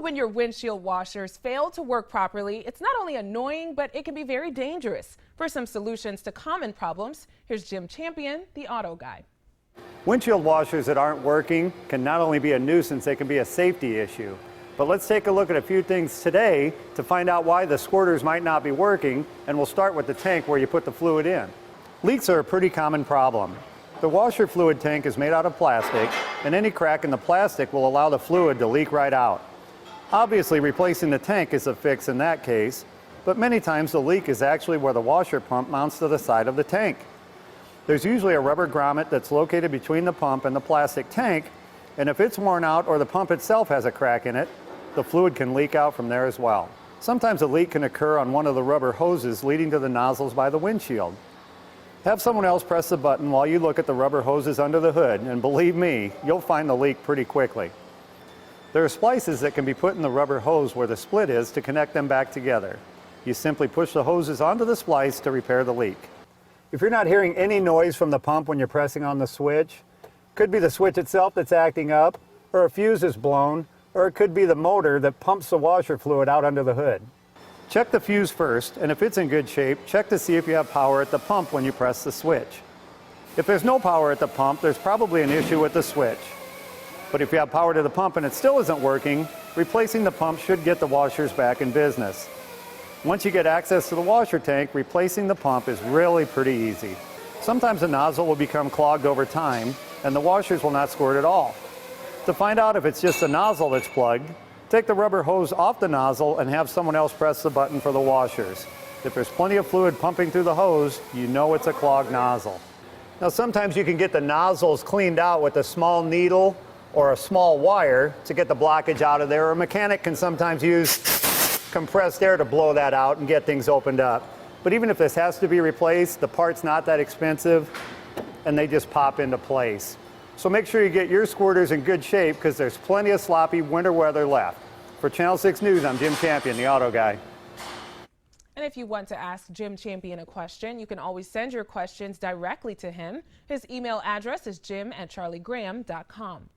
When your windshield washers fail to work properly, it's not only annoying, but it can be very dangerous. For some solutions to common problems, here's Jim Champion, the auto guy. Windshield washers that aren't working can not only be a nuisance, they can be a safety issue. But let's take a look at a few things today to find out why the squirters might not be working, and we'll start with the tank where you put the fluid in. Leaks are a pretty common problem. The washer fluid tank is made out of plastic, and any crack in the plastic will allow the fluid to leak right out. Obviously, replacing the tank is a fix in that case, but many times the leak is actually where the washer pump mounts to the side of the tank. There's usually a rubber grommet that's located between the pump and the plastic tank, and if it's worn out or the pump itself has a crack in it, the fluid can leak out from there as well. Sometimes a leak can occur on one of the rubber hoses leading to the nozzles by the windshield. Have someone else press the button while you look at the rubber hoses under the hood, and believe me, you'll find the leak pretty quickly. There are splices that can be put in the rubber hose where the split is to connect them back together. You simply push the hoses onto the splice to repair the leak. If you're not hearing any noise from the pump when you're pressing on the switch, it could be the switch itself that's acting up, or a fuse is blown, or it could be the motor that pumps the washer fluid out under the hood. Check the fuse first, and if it's in good shape, check to see if you have power at the pump when you press the switch. If there's no power at the pump, there's probably an issue with the switch. But if you have power to the pump and it still isn't working, replacing the pump should get the washers back in business. Once you get access to the washer tank, replacing the pump is really pretty easy. Sometimes the nozzle will become clogged over time, and the washers will not squirt at all. To find out if it's just the nozzle that's plugged, take the rubber hose off the nozzle and have someone else press the button for the washers. If there's plenty of fluid pumping through the hose, you know it's a clogged nozzle. Now sometimes you can get the nozzles cleaned out with a small needle or a small wire to get the blockage out of there, or a mechanic can sometimes use compressed air to blow that out and get things opened up. But even if this has to be replaced, the part's not that expensive and they just pop into place. So make sure you get your squirters in good shape because there's plenty of sloppy winter weather left. For Channel 6 News, I'm Jim Champion, the auto guy. And if you want to ask Jim Champion a question, you can always send your questions directly to him. His email address is jim@charliegraham.com.